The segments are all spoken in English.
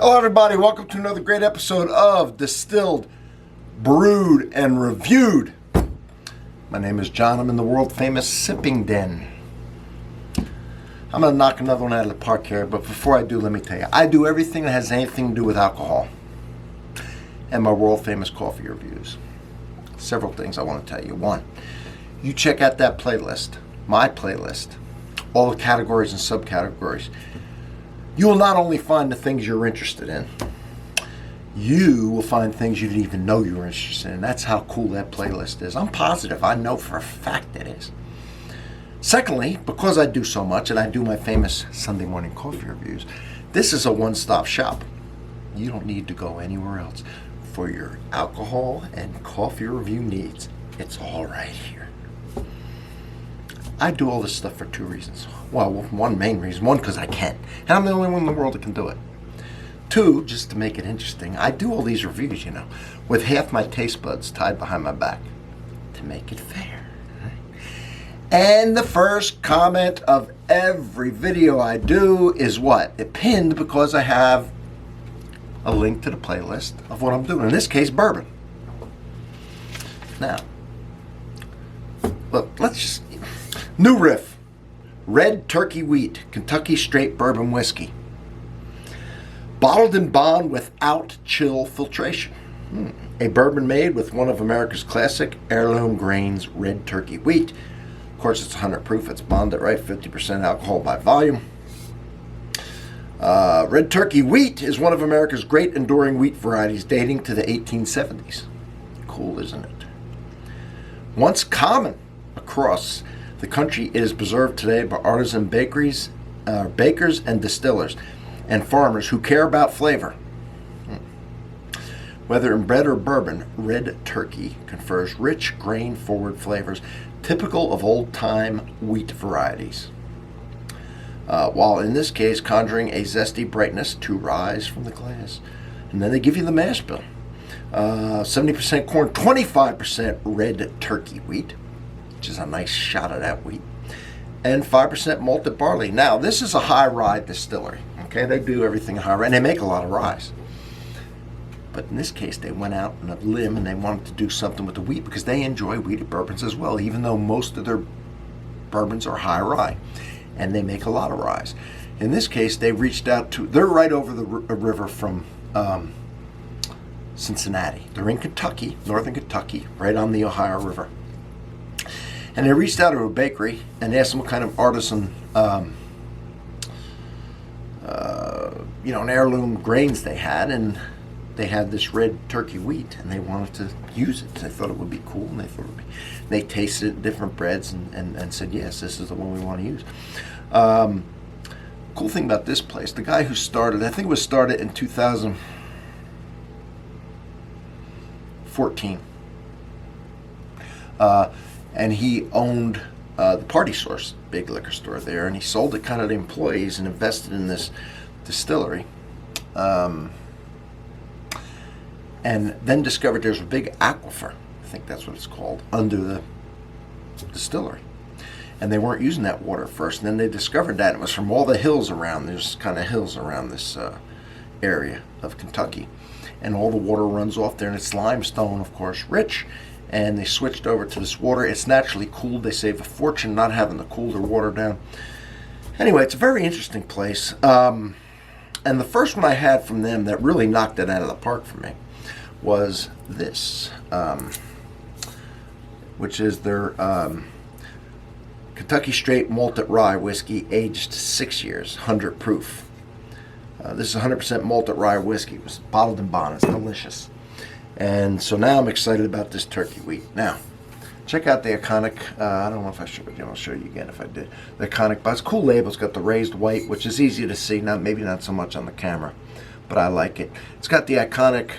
Hello everybody, welcome to another great episode of Distilled, Brewed, and Reviewed. My name is John, I'm in the world famous Sipping Den. I'm going to knock another one out of the park here, but before I do, let me tell you, I do everything that has anything to do with alcohol. And my world famous coffee reviews. Several things I want to tell you. One, you check out that playlist, my playlist, all the categories and subcategories. You will not only find the things you're interested in, you will find things you didn't even know you were interested in. That's how cool that playlist is. I'm positive. I know for a fact it is. Secondly, because I do so much and I do my famous Sunday morning coffee reviews, this is a one-stop shop. You don't need to go anywhere else for your alcohol and coffee review needs. It's all right here. I do all this stuff for two reasons. Well, one main reason. One, because I can. And I'm the only one in the world that can do it. Two, just to make it interesting, I do all these reviews, with half my taste buds tied behind my back to make it fair. And the first comment of every video I do is what? It pinned because I have a link to the playlist of what I'm doing. In this case, bourbon. Now, look, let's just... New Riff, Red Turkey Wheat, Kentucky Straight Bourbon Whiskey. Bottled in bond without chill filtration. A bourbon made with one of America's classic heirloom grains, red turkey wheat. Of course, it's 100 proof. It's bonded right, 50% alcohol by volume. Red turkey wheat is one of America's great enduring wheat varieties dating to the 1870s. Cool, isn't it? Once common across the country, it is preserved today by artisan bakers and distillers and farmers who care about flavor. Whether in bread or bourbon, red turkey confers rich, grain-forward flavors typical of old-time wheat varieties, while in this case conjuring a zesty brightness to rise from the glass. And then they give you the mash bill. 70% corn, 25% red turkey wheat, which is a nice shot of that wheat, and 5% malted barley. Now, this is a high rye distillery. Okay, they do everything high rye, and they make a lot of rye. But in this case, they went out on a limb and they wanted to do something with the wheat because they enjoy wheated bourbons as well, even though most of their bourbons are high rye, and they make a lot of rye. In this case, they reached out to, they're right over the river from Cincinnati. They're in Kentucky, northern Kentucky, right on the Ohio River. And they reached out to a bakery and asked them what kind of artisan, heirloom grains they had, and they had this red turkey wheat, and they wanted to use it. They thought it would be cool, and they tasted different breads and said, yes, this is the one we want to use. Cool thing about this place, the guy who started, I think it was started in 2014. And he owned the Party Source, big liquor store there, and he sold it kind of to employees and invested in this distillery. And then discovered there's a big aquifer, I think that's what it's called, under the distillery. And they weren't using that water at first, and then they discovered that it was from all the hills around. There's kind of hills around this area of Kentucky. And all the water runs off there, and it's limestone, of course, rich. And they switched over to this water. It's naturally cooled. They save a fortune not having to cool their water down. Anyway, it's a very interesting place. And the first one I had from them that really knocked it out of the park for me was this, which is their Kentucky Straight Malted Rye Whiskey, aged 6 years, 100 proof. This is 100% malted rye whiskey. It was bottled in bond. It's delicious. And so now I'm excited about this turkey wheat. Now, check out the iconic, I don't know if I should, I'll show you again if I did. The iconic, but it's a cool label. It's got the raised white, which is easy to see, maybe not so much on the camera, but I like it. It's got the iconic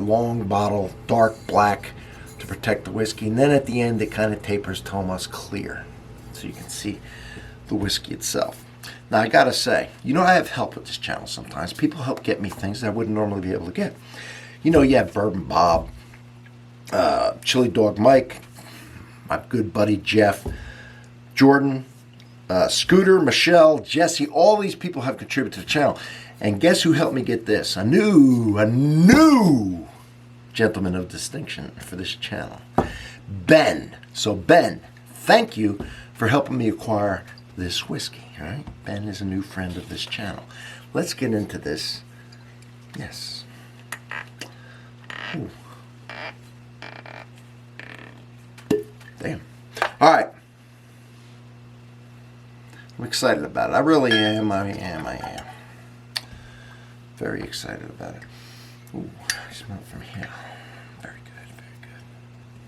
long bottle, dark black to protect the whiskey. And then at the end, it kind of tapers to almost clear, so you can see the whiskey itself. Now, I gotta say, I have help with this channel sometimes. People help get me things that I wouldn't normally be able to get. You have Bourbon Bob, Chili Dog Mike, my good buddy Jeff, Jordan, Scooter, Michelle, Jesse, all these people have contributed to the channel. And guess who helped me get this? A new gentleman of distinction for this channel. Ben. So Ben, thank you for helping me acquire this whiskey. All right? Ben is a new friend of this channel. Let's get into this. Yes. Ooh. Damn. All right. I'm excited about it. I really am. I am. Very excited about it. Ooh, I smell it from here. Very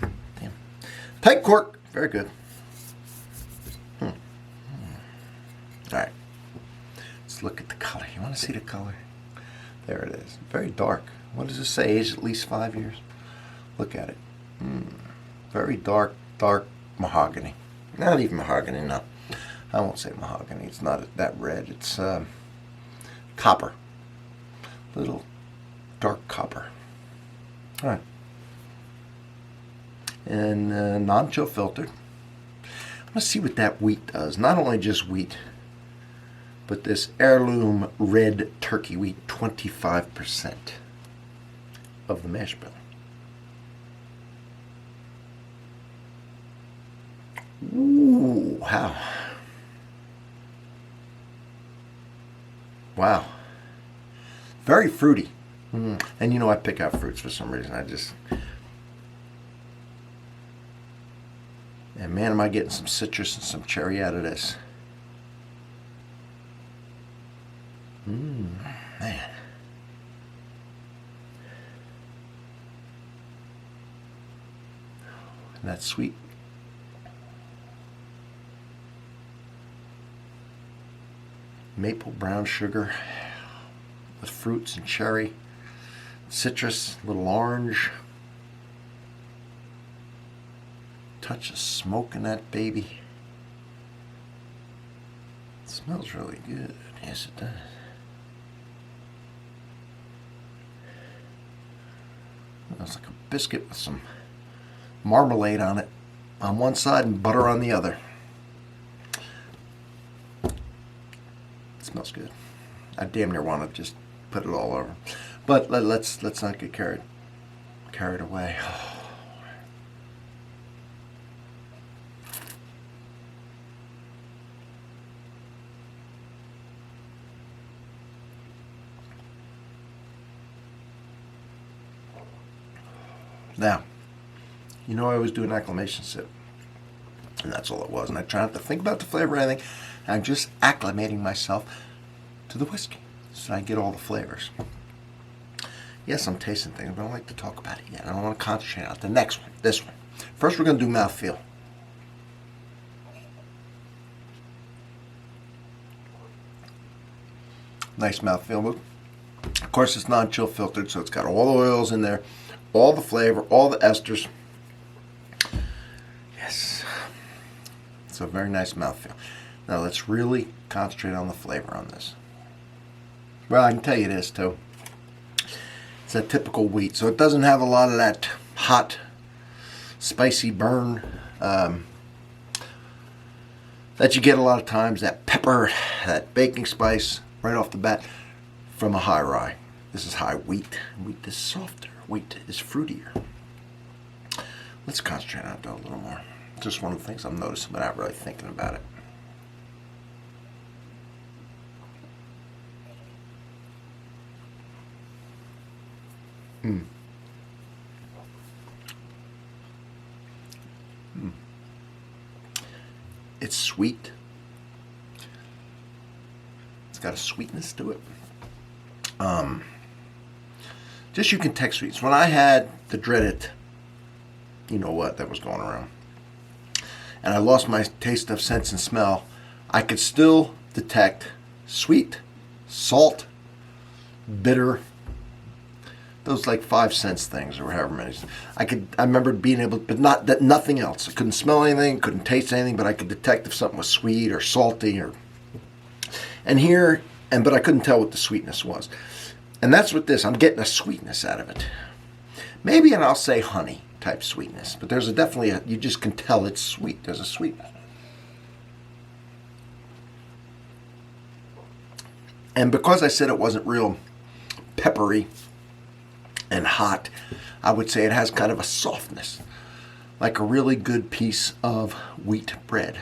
good. Damn. Tight cork. Very good. All right. Let's look at the color. You want to see the color? There it is. Very dark. What does it say? Aged at least 5 years. Look at it. Very dark mahogany. Not even mahogany, no. I won't say mahogany. It's not that red. It's copper. Little dark copper. All right. And non-chill filtered. Let's see what that wheat does. Not only just wheat, but this heirloom red turkey wheat, 25% of the mash bill. Ooh, wow. Wow. Very fruity. And you know I pick out fruits for some reason. And man, am I getting some citrus and some cherry out of this. Man. And that's sweet. Maple brown sugar with fruits and cherry, citrus, little orange. Touch of smoke in that baby. It smells really good. Yes, it does. It's like a biscuit with some marmalade on it on one side and butter on the other. It smells good. I damn near want to just put it all over. But let's not get carried away. Now, you know I always do an acclimation sip. And that's all it was. And I try not to think about the flavor or anything. I'm just acclimating myself to the whiskey so I get all the flavors. Yes, I'm tasting things, but I don't like to talk about it yet. I don't want to concentrate on it. The next one, this one. First, we're going to do mouthfeel. Nice mouthfeel. Of course, it's non-chill filtered, so it's got all the oils in there, all the flavor, all the esters. Yes. It's a very nice mouthfeel. Now, let's really concentrate on the flavor on this. Well, I can tell you this, too. It's a typical wheat, so it doesn't have a lot of that hot, spicy burn that you get a lot of times, that pepper, that baking spice right off the bat from a high rye. This is high wheat. Wheat is softer. Wheat is fruitier. Let's concentrate on it, though, a little more. Just one of the things I'm noticing without really thinking about it. It's sweet. It's got a sweetness to it. Just you can taste sweets. When I had the dreaded, you know what, that was going around, and I lost my taste of sense and smell, I could still detect sweet, salt, bitter, those like 5 cents things or however many. I remember being able, but not that, nothing else. I couldn't smell anything, couldn't taste anything, but I could detect if something was sweet or salty but I couldn't tell what the sweetness was. And that's what this, I'm getting a sweetness out of it. Maybe, and I'll say honey type sweetness, but there's definitely you just can tell it's sweet. There's a sweetness. And because I said it wasn't real peppery and hot, I would say it has kind of a softness, like a really good piece of wheat bread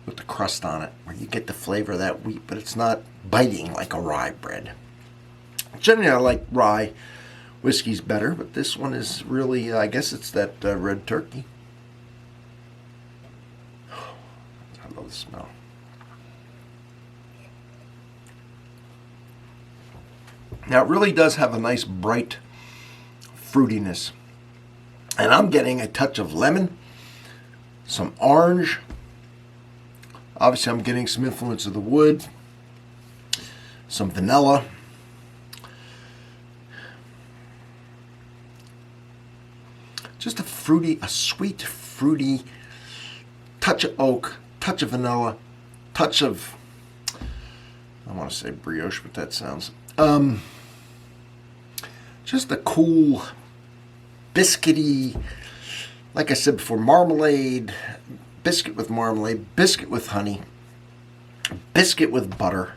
with the crust on it, where you get the flavor of that wheat, but it's not biting like a rye bread. Generally, I like rye whiskeys better, but this one is really, I guess it's that red turkey. I love the smell. Now, it really does have a nice bright fruitiness. And I'm getting a touch of lemon, some orange. Obviously, I'm getting some influence of the wood, some vanilla. Just a fruity, a sweet, fruity touch of oak, touch of vanilla, touch of, I want to say brioche, but that sounds, just a cool, biscuity, like I said before, marmalade, biscuit with marmalade, biscuit with honey, biscuit with butter.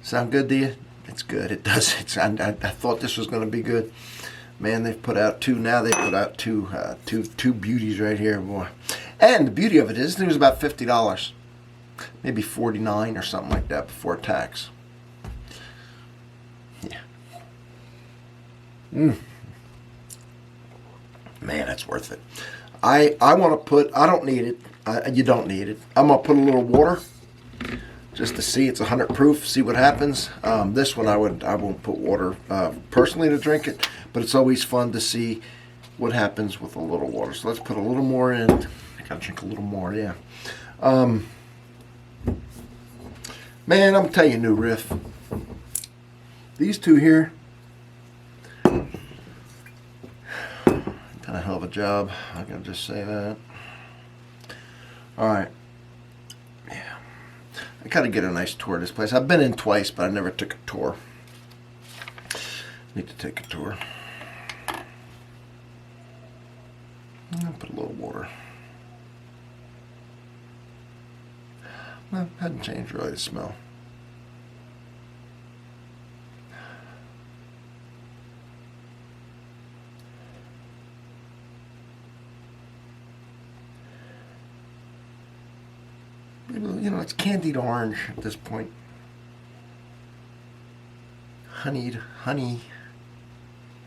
Sound good to you? It's good. It does. I thought this was going to be good. Man, they've put out two. Now they put out two beauties right here, boy. And the beauty of it is, it was about $50, maybe $49 or something like that before tax. Yeah. Man, that's worth it. I want to put. I don't need it. You don't need it. I'm gonna put a little water just to see. It's 100 proof. See what happens. This one I won't put water personally to drink it, but it's always fun to see what happens with a little water. So let's put a little more in. I gotta drink a little more. Yeah. Man, I'm telling you, new Riff. These two here done a hell of a job. I can just say that. All right. Yeah. I gotta get a nice tour of this place. I've been in twice, but I never took a tour. Need to take a tour. I'll put a little water. Well, hadn't changed really the smell. You know, it's candied orange at this point. Honey,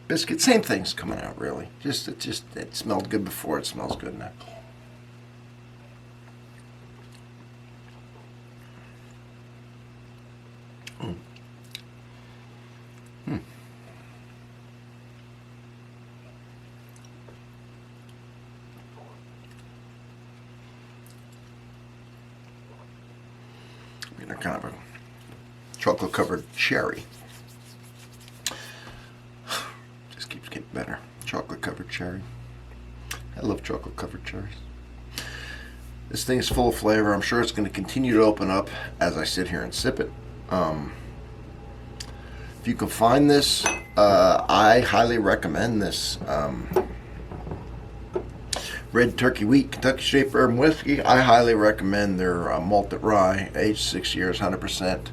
biscuit, same thing's coming out really. It smelled good before, it smells good now. Kind of a chocolate covered cherry. Just keeps getting better. Chocolate covered cherry. I love chocolate covered cherries. This thing is full of flavor. I'm sure it's going to continue to open up as I sit here and sip it. If you can find this, I highly recommend this. Red Turkey Wheat Kentucky Straight Bourbon Whiskey. I highly recommend their malted rye, aged 6 years, 100%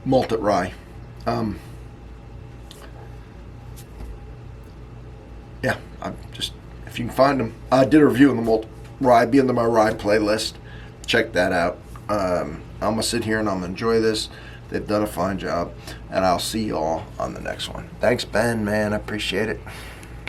malted rye. Yeah, if you can find them. I did a review on the malted rye, be under my rye playlist. Check that out. I'm gonna sit here and I'm gonna enjoy this. They've done a fine job, and I'll see y'all on the next one. Thanks, Ben, man. I appreciate it.